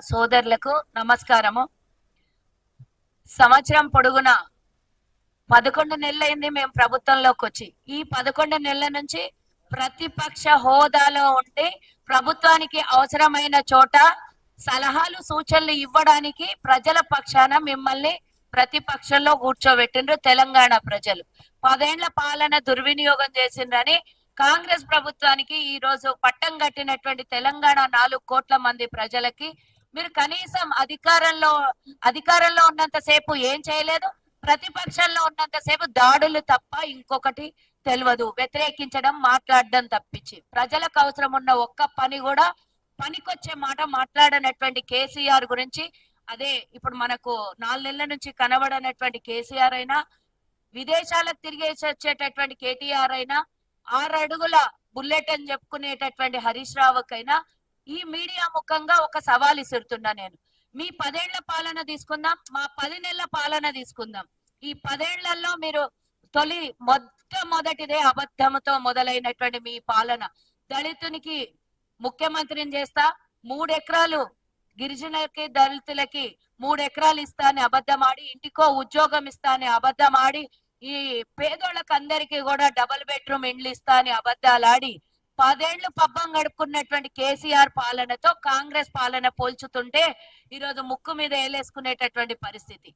సోదరులకు నమస్కారము. సంవత్సరం పొడుగున 11 నెలలైంది మేము ప్రభుత్వంలోకి వచ్చి. ఈ 11 నెలల నుంచి ప్రతిపక్ష హోదాలో ఉండి ప్రభుత్వానికి అవసరమైన చోట సలహాలు సూచనలు ఇవ్వడానికి ప్రజల పక్షాన మిమ్మల్ని ప్రతిపక్షంలో కూర్చోబెట్టిండ్రు తెలంగాణ ప్రజలు. 10 ఏళ్ల పాలన దుర్వినియోగం చేసిండ్రని కాంగ్రెస్ ప్రభుత్వానికి ఈ రోజు పట్టం కట్టినటువంటి తెలంగాణ 4 కోట్ల మంది ప్రజలకి మీరు కనీసం అధికారంలో ఉన్నంత సేపు ఏం చేయలేదు, ప్రతిపక్షంలో ఉన్నంత సేపు దాడులు తప్ప ఇంకొకటి తెలియదు. వ్యతిరేకించడం, మాట్లాడడం తప్పించి ప్రజలకు అవసరం ఉన్న ఒక్క పని కూడా పనికొచ్చే మాట మాట్లాడనటువంటి కేసీఆర్ గురించి, అదే ఇప్పుడు మనకు 4 నెలల నుంచి కనబడనటువంటి కేసీఆర్ అయినా, విదేశాలకు తిరిగేసి వచ్చేటటువంటి కేటీఆర్ అయినా, 6 అడుగుల బుల్లెట్ అని చెప్పుకునేటటువంటి హరీష్ రావుకైనా ఈ మీడియా ముఖంగా ఒక సవాల్ ఇస్తున్నా. నేను మీ 10 ఏళ్ల పాలన తీసుకుందాం, మా 10 నెలల పాలన తీసుకుందాం. ఈ 10 ఏళ్లలో మీరు మొట్టమొదటిదే అబద్ధంతో మొదలైనటువంటి మీ పాలన. దళితునికి ముఖ్యమంత్రిని చేస్తా, 3 ఎకరాలు గిరిజనులకి దళితులకి 3 ఎకరాలు ఇస్తా అని అబద్ధమాడి, ఇంటికో ఉద్యోగం ఇస్తా అని అబద్ధమాడి, ఈ పేదోళ్ళకి అందరికీ కూడా డబుల్ బెడ్రూమ్ ఇండ్లు ఇస్తా అని అబద్ధాలాడి 10 ఏళ్లు పబ్బం గడుపుకున్నటువంటి కేసీఆర్ పాలనతో కాంగ్రెస్ పాలన పోల్చుతుంటే ఈరోజు ముక్కు మీద ఏలేసుకునేటటువంటి పరిస్థితి.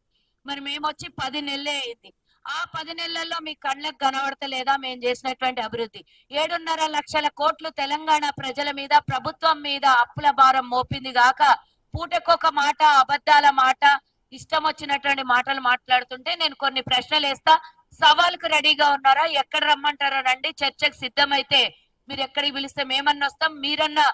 మరి మేము వచ్చి 10 నెలలే అయింది. ఆ 10 నెలల్లో మీ కళ్ళకు కనబడతలేదా మేము చేసినటువంటి అభివృద్ధి? 7.5 లక్షల కోట్లు తెలంగాణ ప్రజల మీద, ప్రభుత్వం మీద అప్పుల భారం మోపింది గాక పూటకొక మాట, అబద్ధాల మాట, ఇష్టం వచ్చినటువంటి మాటలు మాట్లాడుతుంటే నేను కొన్ని ప్రశ్నలు వేస్తా. సవాల్కు రెడీగా ఉన్నారా? ఎక్కడ రమ్మంటారా రండి, చర్చకు సిద్ధమైతే మీరు ఎక్కడికి పిలిస్తే మేమన్నా వస్తాం. మీరన్నా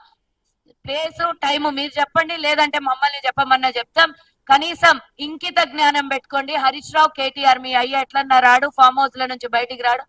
ప్లేసు టైము మీరు చెప్పండి, లేదంటే మమ్మల్ని చెప్పమన్నా చెప్తాం. కనీసం ఇంకిత జ్ఞానం పెట్టుకోండి. హరీష్ రావు, కేటీఆర్ మీ అయ్య ఎట్లన్నా రాడు, ఫామ్ హౌస్ ల నుంచి బయటికి రాడు.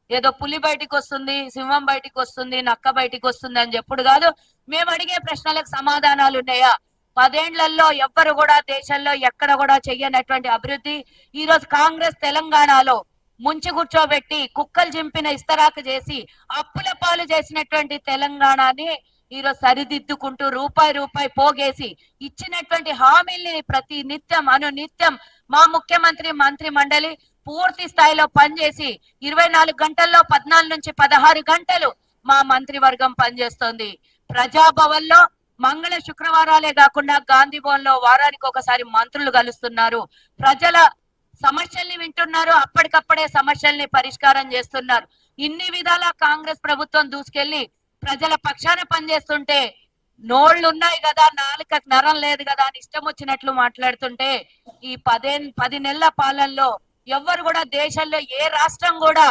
ఏదో పులి బయటికి వస్తుంది, సింహం బయటికి వస్తుంది, నక్క బయటికి వస్తుంది అని చెప్పుడు కాదు. మేము అడిగే ప్రశ్నలకు సమాధానాలు ఉన్నాయా? 10 ఏళ్లలో ఎవ్వరు కూడా దేశంలో ఎక్కడ కూడా చెయ్యనటువంటి అభివృద్ధి ఈ రోజు కాంగ్రెస్ తెలంగాణలో ముంచి కూర్చోబెట్టి కుక్కలు చింపిన ఇస్తరాకు చేసి అప్పుల పాలు చేసినటువంటి తెలంగాణని ఈరోజు సరిదిద్దుకుంటూ రూపాయి పోగేసి ఇచ్చినటువంటి హామీల్ని ప్రతి నిత్యం అనునిత్యం మా ముఖ్యమంత్రి, మంత్రి మండలి పూర్తి స్థాయిలో పనిచేసి 24 గంటల్లో 14 నుంచి 16 గంటలు మా మంత్రివర్గం పనిచేస్తోంది. ప్రజాభవన్ లో మంగళ శుక్రవారాలే కాకుండా గాంధీ భవన్ లో వారానికి ఒకసారి మంత్రులు కలుస్తున్నారు. ప్రజల సమస్యల్ని వింటున్నారు, అప్పటికప్పుడే సమస్యల్ని పరిష్కారం చేస్తున్నారు. ఇన్ని విధాల కాంగ్రెస్ ప్రభుత్వం దూసుకెళ్లి ప్రజల పక్షాన పనిచేస్తుంటే నోళ్లు ఉన్నాయి కదా, నాలుకకు నరం లేదు కదా అని ఇష్టం వచ్చినట్లు మాట్లాడుతుంటే ఈ 10 నెలల పాలనలో ఎవ్వరు కూడా దేశంలో ఏ రాష్ట్రం కూడా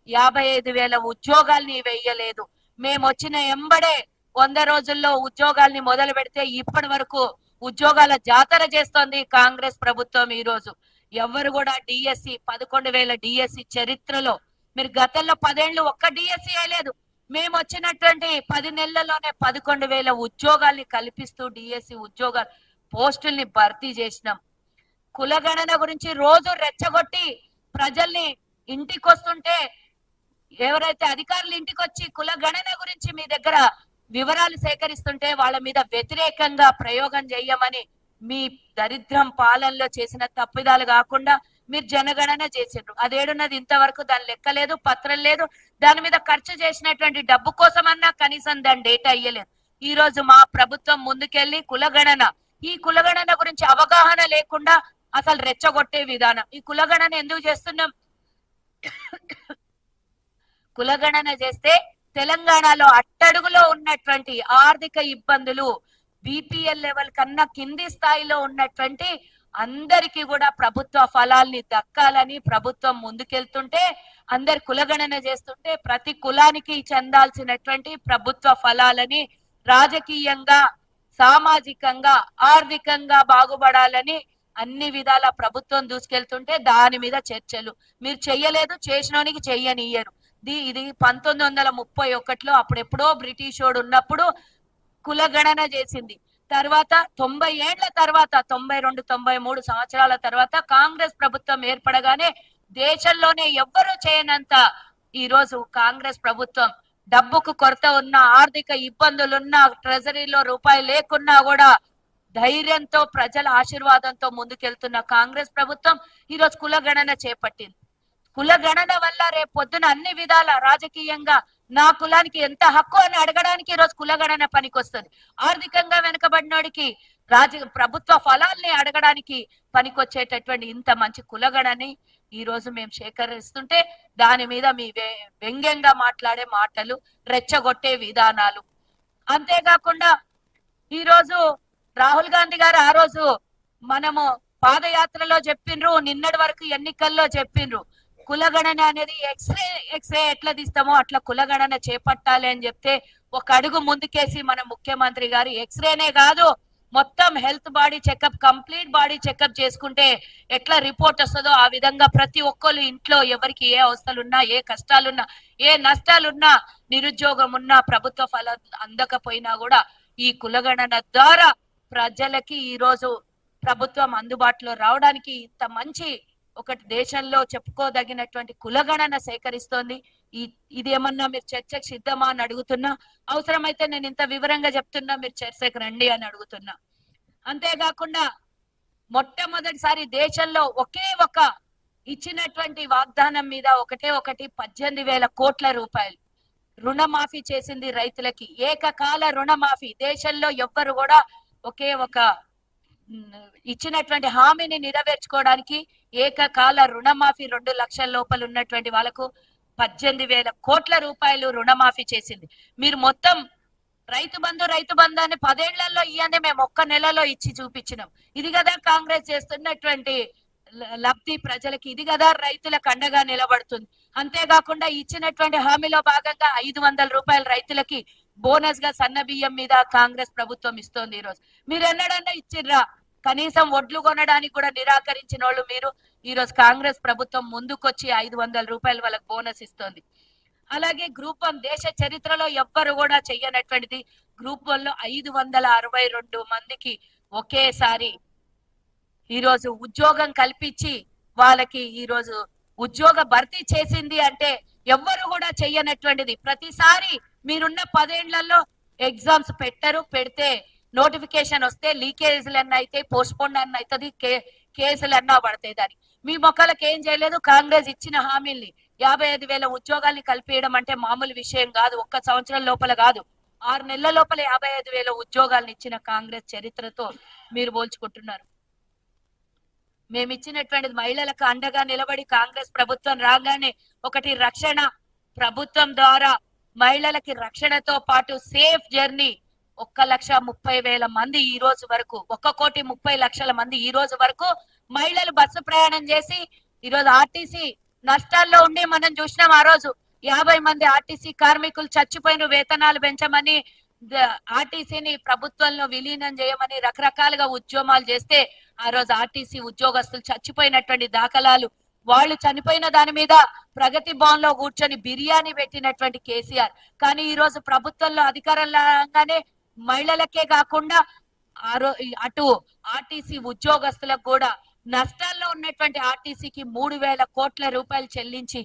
55,000 ఉద్యోగాల్ని వేయలేదు. మేము వచ్చిన ఎంబడే 100 రోజుల్లో ఉద్యోగాల్ని మొదలు పెడితే ఇప్పటి వరకు ఉద్యోగాల జాతర చేస్తోంది కాంగ్రెస్ ప్రభుత్వం. ఈ రోజు ఎవ్వరు కూడా డిఎస్సి 11,000 డిఎస్సి చరిత్రలో మీరు గతంలో 10 ఏళ్ళు ఒక్క డిఎస్సి అయ్యలేదు. మేము వచ్చినటువంటి 10 నెలల్లోనే 11,000 ఉద్యోగాల్ని కల్పిస్తూ డిఎస్సి ఉద్యోగాల పోస్టుల్ని భర్తీ చేసినాం. కులగణన గురించి రోజు రెచ్చగొట్టి ప్రజల్ని ఇంటికి వస్తుంటే ఎవరైతే అధికారులు ఇంటికి వచ్చి కులగణన గురించి మీ దగ్గర వివరాలు సేకరిస్తుంటే వాళ్ళ మీద వ్యతిరేకంగా ప్రయోగం చేయమని మీ దరిద్రం పాలనలో చేసిన తప్పిదాలు కాకుండా మీరు జనగణన చేసిండ్రు. అదేడున్నది ఇంతవరకు దాని లెక్కలేదు, పత్రం లేదు. దాని మీద ఖర్చు చేసినటువంటి డబ్బు కోసమన్నా కనీసం దాని డేటా ఇయ్యలేదు. ఈ రోజు మా ప్రభుత్వం ముందుకెళ్లి కులగణన, ఈ కులగణన గురించి అవగాహన లేకుండా అసలు రెచ్చగొట్టే విధానం. ఈ కులగణన ఎందుకు చేస్తున్నాం? కులగణన చేస్తే తెలంగాణలో అట్టడుగులో ఉన్నటువంటి ఆర్థిక ఇబ్బందులు, బిపిఎల్ లెవెల్ కన్నా కింది స్థాయిలో ఉన్నటువంటి అందరికీ కూడా ప్రభుత్వ ఫలాల్ని దక్కాలని ప్రభుత్వం ముందుకెళ్తుంటే, అందరి కులగణన చేస్తుంటే ప్రతి కులానికి చెందాల్సినటువంటి ప్రభుత్వ ఫలాలని రాజకీయంగా, సామాజికంగా, ఆర్థికంగా బాగుపడాలని అన్ని విధాల ప్రభుత్వం దూసుకెళ్తుంటే దాని మీద చర్చలు మీరు చెయ్యలేదు, చేసినోనికి చెయ్యనియ్యరు. ఇది 1931లో అప్పుడెప్పుడో బ్రిటిష్ వాడు ఉన్నప్పుడు కులగణన చేసింది. తర్వాత 90 ఏళ్ల తర్వాత 92, 93 సంవత్సరాల తర్వాత కాంగ్రెస్ ప్రభుత్వం ఏర్పడగానే దేశంలోనే ఎవ్వరూ చేయనంత ఈ రోజు కాంగ్రెస్ ప్రభుత్వం డబ్బుకు కొరత ఉన్న, ఆర్థిక ఇబ్బందులున్నా, ట్రెజరీలో రూపాయి లేకున్నా కూడా ధైర్యంతో ప్రజల ఆశీర్వాదంతో ముందుకెళ్తున్న కాంగ్రెస్ ప్రభుత్వం ఈరోజు కులగణన చేపట్టింది. కులగణన వల్ల రేపు పొద్దున అన్ని విధాల రాజకీయంగా నా కులానికి ఎంత హక్కు అని అడగడానికి ఈరోజు కులగణన పనికొస్తుంది. ఆర్థికంగా వెనుకబడినోడికి ప్రభుత్వ ఫలాల్ని అడగడానికి పనికొచ్చేటటువంటి ఇంత మంచి కులగణని ఈ రోజు మేము సేకరిస్తుంటే దాని మీద మీ వ్యంగ్యంగా మాట్లాడే మాటలు, రెచ్చగొట్టే విధానాలు, అంతేకాకుండా ఈ రోజు రాహుల్ గాంధీ గారు ఆ రోజు మనము పాదయాత్రలో చెప్పిండ్రు, నిన్నటి వరకు ఎన్నికల్లో చెప్పిండ్రు, కులగణన అనేది ఎక్స్రే ఎట్లా తీస్తామో అట్లా కులగణన చేపట్టాలి అని చెప్తే ఒక అడుగు ముందుకేసి మన ముఖ్యమంత్రి గారు ఎక్స్రేనే కాదు మొత్తం health body checkup, complete body checkup చేసుకుంటే ఎట్లా రిపోర్ట్ వస్తుందో ఆ విధంగా ప్రతి ఒక్కరు ఇంట్లో ఎవరికి ఏ అవస్థలున్నా, ఏ కష్టాలున్నా, ఏ నష్టాలున్నా, నిరుద్యోగం ఉన్నా, ప్రభుత్వ ఫలం అందకపోయినా కూడా ఈ కులగణన ద్వారా ప్రజలకి ఈ రోజు ప్రభుత్వం అందుబాటులో రావడానికి ఇంత మంచి ఒకటి దేశంలో చెప్పుకోదగినటువంటి కులగణన సేకరిస్తోంది. ఇదేమన్నా మీరు చర్చకు సిద్ధమా అని అడుగుతున్నా. అవసరమైతే నేను ఇంత వివరంగా చెప్తున్నా, మీరు చర్చకు రండి అని అడుగుతున్నా. అంతేకాకుండా మొట్టమొదటిసారి దేశంలో ఒకే ఒక ఇచ్చినటువంటి వాగ్దానం మీద ఒకటి 18,000 కోట్ల రూపాయలు రుణమాఫీ చేసింది రైతులకి. ఏకకాల రుణమాఫీ దేశంలో ఎవ్వరు కూడా ఒకే ఒక ఇచ్చినటువంటి హామీని నెరవేర్చుకోవడానికి ఏకకాల రుణమాఫీ 2 లక్షల లోపల ఉన్నటువంటి వాళ్ళకు 18,000 కోట్ల రూపాయలు రుణమాఫీ చేసింది. మీరు మొత్తం రైతు బంధు అని 10 ఏళ్లలో ఇవన్నీ మేము ఒక్క నెలలో ఇచ్చి చూపించినాం. ఇది కదా కాంగ్రెస్ చేస్తున్నటువంటి లబ్ధి ప్రజలకి, ఇది కదా రైతులకు అండగా నిలబడుతుంది. అంతేకాకుండా ఇచ్చినటువంటి హామీలో భాగంగా 500 రూపాయలు రైతులకి బోనస్ గా సన్న బియ్యం మీద కాంగ్రెస్ ప్రభుత్వం ఇస్తోంది. ఈ రోజు మీరు ఎన్నడన్నా ఇచ్చిర్రా? కనీసం ఒడ్లు కొనడానికి కూడా నిరాకరించిన వాళ్ళు మీరు. ఈ రోజు కాంగ్రెస్ ప్రభుత్వం ముందుకొచ్చి 500 రూపాయలు వాళ్ళకి బోనస్ ఇస్తోంది. అలాగే గ్రూప్ 1 దేశ చరిత్రలో ఎవ్వరు కూడా చెయ్యనటువంటిది. గ్రూప్ 1లో 562 మందికి ఒకేసారి ఈ రోజు ఉద్యోగం కల్పించి వాళ్ళకి ఈ రోజు ఉద్యోగ భర్తీ చేసింది అంటే ఎవ్వరు కూడా చెయ్యనటువంటిది. ప్రతిసారి మీరున్న 10 ఏళ్లలో ఎగ్జామ్స్ పెడితే నోటిఫికేషన్ వస్తే లీకేజ్లన్నా అయితే, పోస్ట్ పోన్ అన్న అవుతుంది, కేసులన్నా పడతాయి. దానికి మీ మొక్కలకు ఏం చేయలేదు. కాంగ్రెస్ ఇచ్చిన హామీల్ని 55,000 ఉద్యోగాల్ని కల్పించడం అంటే మామూలు విషయం కాదు. ఒక్క సంవత్సరం లోపల కాదు, 6 నెలల లోపల 55,000 ఉద్యోగాలను ఇచ్చిన కాంగ్రెస్ చరిత్రతో మీరు పోల్చుకుంటున్నారు. మేము ఇచ్చినటువంటిది మహిళలకు అండగా నిలబడి కాంగ్రెస్ ప్రభుత్వం రాగానే ఒకటి రక్షణ ప్రభుత్వం ద్వారా మహిళలకి రక్షణతో పాటు సేఫ్ జర్నీ 1,30,000 మంది ఈ రోజు వరకు, 1,30,00,000 మంది ఈ రోజు వరకు మహిళలు బస్సు ప్రయాణం చేసి ఈ రోజు ఆర్టీసీ నష్టాల్లో ఉండి మనం చూసినాం. ఆ రోజు 50 మంది ఆర్టీసీ కార్మికులు చచ్చిపోయిన, వేతనాలు పెంచమని, ఆర్టీసీని ప్రభుత్వంలో విలీనం చేయమని రకరకాలుగా ఉద్యమాలు చేస్తే ఆ రోజు ఆర్టీసీ ఉద్యోగస్తులు చచ్చిపోయినటువంటి దాఖలాలు, వాళ్ళు చనిపోయిన దాని మీద ప్రగతి భవన్ లో కూర్చొని బిర్యానీ పెట్టినటువంటి కేసీఆర్. కానీ ఈ రోజు ప్రభుత్వంలో అధికారంలో రాగానే మహిళలకే కాకుండా అటు ఆర్టీసీ ఉద్యోగస్తులకు కూడా నష్టాల్లో ఉన్నటువంటి ఆర్టీసీకి 3,000 కోట్ల రూపాయలు చెల్లించి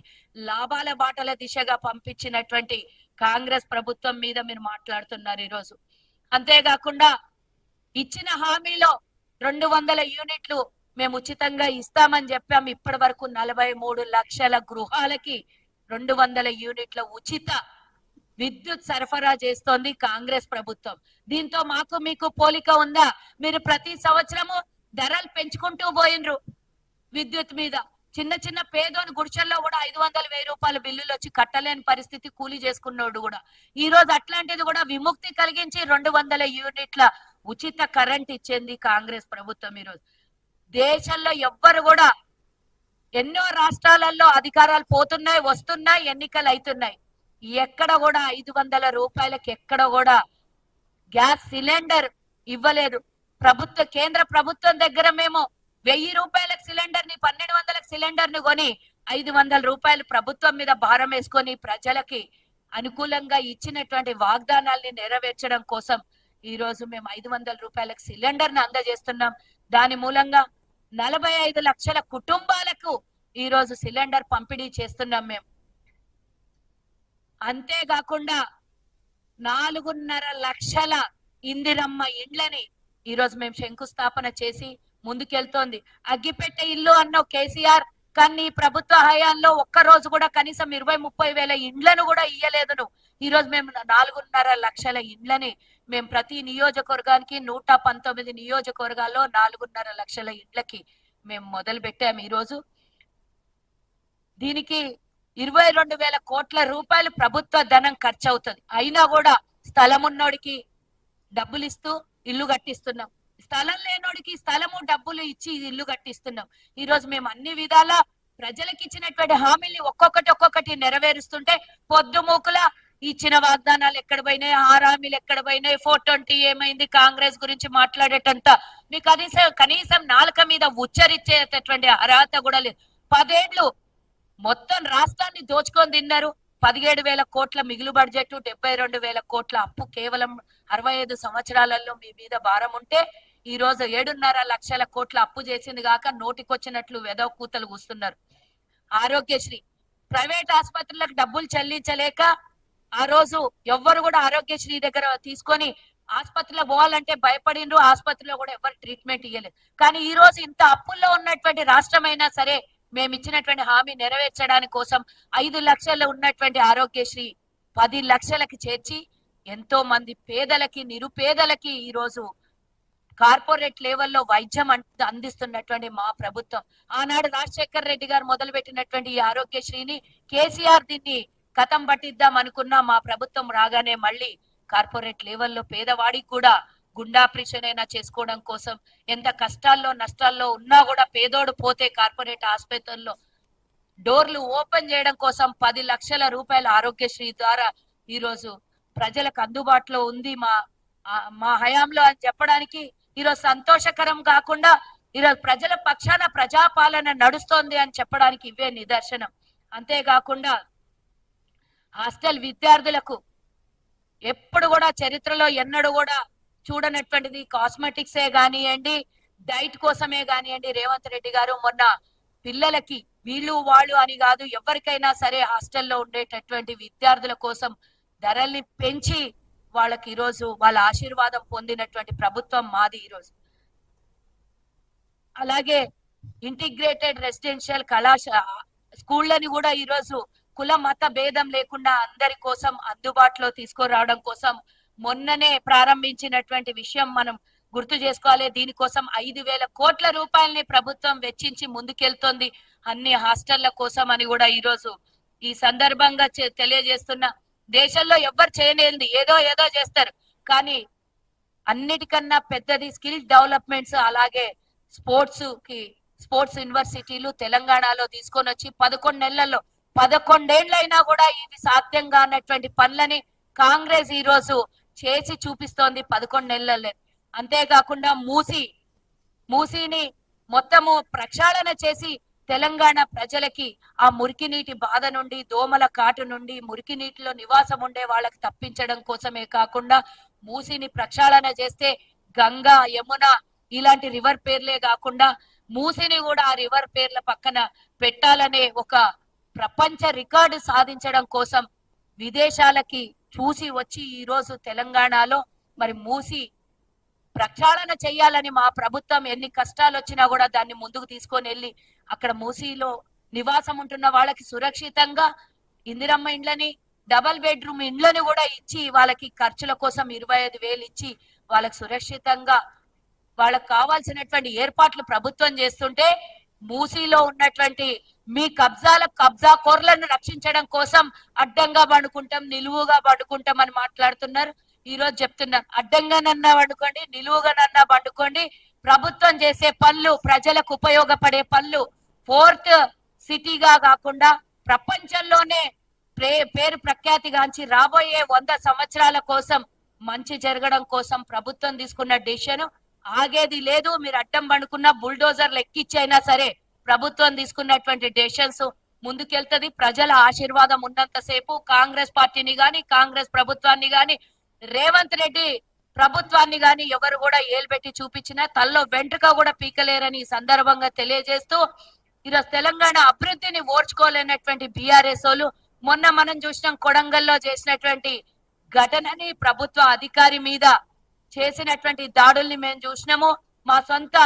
లాభాల బాటల దిశగా పంపించినటువంటి కాంగ్రెస్ ప్రభుత్వం మీద మీరు మాట్లాడుతున్నారు ఈ రోజు. అంతేకాకుండా ఇచ్చిన హామీలో 200 యూనిట్లు మేము ఉచితంగా ఇస్తామని చెప్పాం. ఇప్పటి వరకు 43 లక్షల గృహాలకి 200 యూనిట్ల ఉచిత విద్యుత్ సరఫరా చేస్తోంది కాంగ్రెస్ ప్రభుత్వం. దీంతో మాకు మీకు పోలిక ఉందా? మీరు ప్రతి సంవత్సరము ధరలు పెంచుకుంటూ పోయినరు విద్యుత్ మీద. చిన్న పేదోని గుడిసెల్లో కూడా 500,000 రూపాయల బిల్లులు వచ్చి కట్టలేని పరిస్థితి, కూలీ చేసుకున్నోడు కూడా. ఈ రోజు అట్లాంటిది కూడా విముక్తి కలిగించి 200 యూనిట్ల ఉచిత కరెంట్ ఇచ్చింది కాంగ్రెస్ ప్రభుత్వం. ఈరోజు దేశంలో ఎవ్వరు కూడా, ఎన్నో రాష్ట్రాలలో అధికారాలు పోతున్నాయి, వస్తున్నాయి, ఎన్నికలు అవుతున్నాయి, ఎక్కడ కూడా 500 రూపాయలకి ఎక్కడ కూడా గ్యాస్ సిలిండర్ ఇవ్వలేదు. కేంద్ర ప్రభుత్వం దగ్గర మేము 1000 రూపాయలకు సిలిండర్ ని, 1200లకు సిలిండర్ ని కొని 500 రూపాయలు ప్రభుత్వం మీద భారం వేసుకొని ప్రజలకి అనుకూలంగా ఇచ్చినటువంటి వాగ్దానాల్ని నెరవేర్చడం కోసం ఈ రోజు మేము 500 రూపాయలకు సిలిండర్ ని అందజేస్తున్నాం. దాని మూలంగా 45 లక్షల కుటుంబాలకు ఈ రోజు సిలిండర్ పంపిణీ చేస్తున్నాం మేము. అంతేకాకుండా 4.5 లక్షల ఇందిరమ్మ ఇండ్లని ఈ రోజు మేము శంకుస్థాపన చేసి ముందుకెళ్తోంది. అగ్గిపెట్టె ఇల్లు అన్న కేసీఆర్, కానీ ప్రభుత్వ హయాంలో ఒక్క రోజు కూడా కనీసం 20-30 వేల ఇండ్లను కూడా ఇయ్యలేదు నువ్వు. ఈ రోజు మేము 4.5 లక్షల ఇండ్లని మేము ప్రతి నియోజకవర్గానికి 119 నియోజకవర్గాల్లో 4.5 లక్షల ఇండ్లకి మేము మొదలు పెట్టాము. ఈ రోజు దీనికి 22,000 కోట్ల రూపాయలు ప్రభుత్వ ధనం ఖర్చు అవుతుంది. అయినా కూడా స్థలం ఉన్నోడికి డబ్బులు ఇస్తూ ఇల్లు కట్టిస్తున్నాం, స్థలం లేనోడికి స్థలము డబ్బులు ఇచ్చి ఇల్లు కట్టిస్తున్నాం. ఈ రోజు మేము అన్ని విధాల ప్రజలకు ఇచ్చినటువంటి హామీల్ని ఒక్కొక్కటి నెరవేరుస్తుంటే పొద్దుమూకుల ఇచ్చిన వాగ్దానాలు ఎక్కడ పోయినాయి, హామీలు ఎక్కడ పోయినాయి, 420 ఏమైంది, కాంగ్రెస్ గురించి మాట్లాడేటంత మీ కనీసం నాలుక మీద ఉచ్చరించేటటువంటి అర్హత కూడా లేదు. 10 ఏళ్ళు మొత్తం రాష్ట్రాన్ని దోచుకొని తిన్నారు. 17,000 కోట్ల మిగులు బడ్జెట్, 72,000 కోట్ల అప్పు కేవలం 65 సంవత్సరాలలో మీ మీద భారం ఉంటే ఈ రోజు 7.5 లక్షల కోట్ల అప్పు చేసింది కాక నోటికొచ్చినట్లు వెదవ కూతలు కూస్తున్నారు. ఆరోగ్యశ్రీ ప్రైవేట్ ఆసుపత్రులకు డబ్బులు చెల్లించలేక ఆ రోజు ఎవ్వరు కూడా ఆరోగ్యశ్రీ దగ్గర తీసుకొని ఆసుపత్రిలో పోవాలంటే భయపడినరు. ఆసుపత్రిలో కూడా ఎవరు ట్రీట్మెంట్ ఇవ్వలేదు. కానీ ఈ రోజు ఇంత అప్పుల్లో ఉన్నటువంటి రాష్ట్రమైనా సరే మేము ఇచ్చినటువంటి హామీ నెరవేర్చడానికి కోసం 5 లక్షలు ఉన్నటువంటి ఆరోగ్యశ్రీ 10 లక్షలకి చేర్చి ఎంతో మంది పేదలకి, నిరుపేదలకి ఈ రోజు కార్పొరేట్ లెవెల్లో వైద్యం అందిస్తున్నటువంటి మా ప్రభుత్వం. ఆనాడు రాజశేఖర్ రెడ్డి గారు మొదలు పెట్టినటువంటి ఈ ఆరోగ్యశ్రీని కేసీఆర్ దీన్ని కథం పట్టిద్దాం అనుకున్నా మా ప్రభుత్వం రాగానే మళ్ళీ కార్పొరేట్ లెవెల్లో పేదవాడికి కూడా గుండాపరేషన్ అయినా చేసుకోవడం కోసం, ఎంత కష్టాల్లో నష్టాల్లో ఉన్నా కూడా పేదోడు పోతే కార్పొరేట్ ఆసుపత్రుల్లో డోర్లు ఓపెన్ చేయడం కోసం 10 లక్షల రూపాయల ఆరోగ్యశ్రీ ద్వారా ఈ రోజు ప్రజలకు అందుబాటులో ఉంది మా హయాంలో అని చెప్పడానికి ఈరోజు సంతోషకరం కాకుండా ఈరోజు ప్రజల పక్షాన ప్రజాపాలన నడుస్తోంది అని చెప్పడానికి ఇవే నిదర్శనం. అంతేకాకుండా హాస్టల్ విద్యార్థులకు ఎప్పుడు కూడా చరిత్రలో ఎన్నడూ కూడా చూడనటువంటిది కాస్మెటిక్సే కానివ్వండి, డైట్ కోసమే కానివ్వండి, రేవంత్ రెడ్డి గారు మొన్న పిల్లలకి వీళ్ళు వాళ్ళు అని కాదు ఎవరికైనా సరే హాస్టల్లో ఉండేటటువంటి విద్యార్థుల కోసం ధరల్ని పెంచి వాళ్ళకి ఈరోజు వాళ్ళ ఆశీర్వాదం పొందినటువంటి ప్రభుత్వం మాది ఈరోజు. అలాగే ఇంటిగ్రేటెడ్ రెసిడెన్షియల్ స్కూళ్ళని కూడా ఈరోజు కుల మత భేదం లేకుండా అందరి కోసం అందుబాటులో తీసుకురావడం కోసం మొన్ననే ప్రారంభించినటువంటి విషయం మనం గుర్తు చేసుకోవాలి. దీనికోసం 5,000 కోట్ల రూపాయలని ప్రభుత్వం వెచ్చించి ముందుకెళ్తోంది అన్ని హాస్టళ్ల కోసం అని కూడా ఈరోజు ఈ సందర్భంగా తెలియజేస్తున్నా. దేశంలో ఎవ్వరు చేయలేంది ఏదో చేస్తారు, కానీ అన్నిటికన్నా పెద్దది స్కిల్ డెవలప్మెంట్స్, అలాగే స్పోర్ట్స్ యూనివర్సిటీలు తెలంగాణలో తీసుకొని వచ్చి 11 నెలల్లో 11 ఏళ్ళైనా కూడా ఇవి సాధ్యం కానటువంటి పనులని కాంగ్రెస్ ఈ రోజు చేసి చూపిస్తోంది 11 నెలల్లో. అంతేకాకుండా మూసీని మొత్తము ప్రక్షాళన చేసి తెలంగాణ ప్రజలకి ఆ మురికి నీటి బాధ నుండి, దోమల కాటు నుండి, మురికి నీటిలో నివాసం ఉండే వాళ్ళకి తప్పించడం కోసమే కాకుండా మూసీని ప్రక్షాళన చేస్తే గంగా, యమున ఇలాంటి రివర్ పేర్లే కాకుండా మూసీని కూడా ఆ రివర్ పేర్ల పక్కన పెట్టాలనే ఒక ప్రపంచ రికార్డు సాధించడం కోసం విదేశాలకి చూసి వచ్చి ఈ రోజు తెలంగాణలో మరి మూసి ప్రక్షాళన చేయాలని మా ప్రభుత్వం ఎన్ని కష్టాలు వచ్చినా కూడా దాన్ని ముందుకు తీసుకొని వెళ్ళి అక్కడ మూసీలో నివాసం ఉంటున్న వాళ్ళకి సురక్షితంగా ఇందిరమ్మ ఇండ్లని, డబల్ బెడ్రూమ్ ఇండ్లని కూడా ఇచ్చి వాళ్ళకి ఖర్చుల కోసం 25,000 ఇచ్చి వాళ్ళకి సురక్షితంగా వాళ్ళకి కావాల్సినటువంటి ఏర్పాట్లు ప్రభుత్వం చేస్తుంటే మూసీలో ఉన్నటువంటి మీ కబ్జా కోర్లను రక్షించడం కోసం అడ్డంగా పండుకుంటాం, నిలువుగా పండుకుంటాం అని మాట్లాడుతున్నారు. ఈ రోజు చెప్తున్నారు, అడ్డంగానన్నా పండుకోండి, నిలువుగానన్నా పండుకోండి. ప్రభుత్వం చేసే పనులు ప్రజలకు ఉపయోగపడే పనులు 4th సిటీగా కాకుండా ప్రపంచంలోనే పేరు ప్రఖ్యాతిగాంచి రాబోయే 100 సంవత్సరాల కోసం మంచి జరగడం కోసం ప్రభుత్వం తీసుకున్న డెసిషన్ ఆగేది లేదు. మీరు అడ్డం పండుకున్న బుల్డోజర్లు ఎక్కిచ్చైనా సరే ప్రభుత్వం తీసుకున్నటువంటి డెసిషన్స్ ముందుకెళ్తది. ప్రజల ఆశీర్వాదం ఉన్నంతసేపు కాంగ్రెస్ పార్టీని గాని, కాంగ్రెస్ ప్రభుత్వాన్ని గాని, రేవంత్ రెడ్డి ప్రభుత్వాన్ని గాని ఎవరు కూడా ఏలుబెట్టి చూపించినా తల్లో వెంట్రుక కూడా పీకలేరని ఈ సందర్భంగా తెలియజేస్తూ ఈరోజు తెలంగాణ అభివృద్ధిని ఓర్చుకోలేనటువంటి బీఆర్ఎస్ వాళ్ళు మొన్న మనం చూసినాం కొడంగల్లో చేసినటువంటి ఘటనని ప్రభుత్వ అధికారి మీద చేసినటువంటి దాడుల్ని మేము చూసినాము. మా సొంత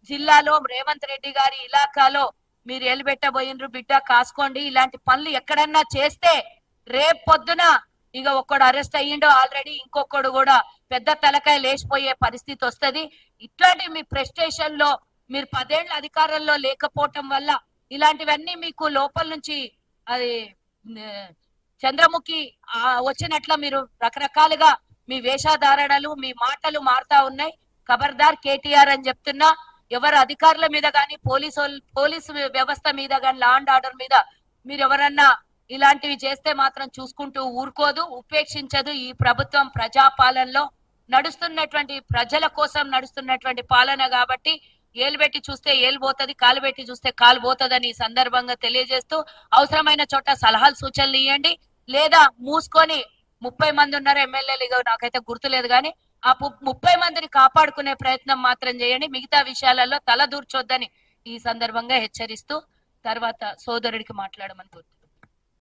జిల్లాలో రేవంత్ రెడ్డి గారి ఇలాకాలో మీరు ఎలిబెట్టబోయినరు బిడ్డ, కాసుకోండి. ఇలాంటి పనులు ఎక్కడన్నా చేస్తే రేపు పొద్దున ఇక ఒక్కడు అరెస్ట్ అయ్యిండో ఆల్రెడీ, ఇంకొకడు కూడా పెద్ద తలకాయ లేచిపోయే పరిస్థితి వస్తది. ఇట్లాంటి మీ ప్రెస్టేషన్ లో మీరు 10 ఏళ్ల అధికారంలో లేకపోవటం వల్ల ఇలాంటివన్నీ మీకు లోపల నుంచి అది చంద్రముఖి వచ్చినట్ల మీరు రకరకాలుగా మీ వేషధారణలు మీ మాటలు మారుతా ఉన్నాయి. ఖబర్దార్ కేటీఆర్ అని చెప్తున్నా. ఎవరు అధికారుల మీద గాని పోలీసు వ్యవస్థ మీద గాని లా అండ్ ఆర్డర్ మీద మీరు ఎవరన్నా ఇలాంటివి చేస్తే మాత్రం చూసుకుంటూ ఊరుకోదు, ఉపేక్షించదు. ఈ ప్రభుత్వం ప్రజాపాలనలో నడుస్తున్నటువంటి ప్రజల కోసం నడుస్తున్నటువంటి పాలన కాబట్టి ఏలు పెట్టి చూస్తే ఏలు పోతుంది, కాలు పెట్టి చూస్తే కాలు పోతుందని ఈ సందర్భంగా తెలియజేస్తూ అవసరమైన చోట సలహాలు సూచనలు ఇవ్వండి. లేదా మూసుకొని 30 మంది ఉన్నారు ఎమ్మెల్యేలు, ఇక నాకైతే గుర్తులేదు కానీ ఆ 30 మందిని కాపాడుకునే ప్రయత్నం మాత్రం చేయండి. మిగతా విషయాలలో తల దూర్చొద్దని ఈ సందర్భంగా హెచ్చరిస్తూ తర్వాత సోదరుడికి మాట్లాడమని కోరుతున్నాను.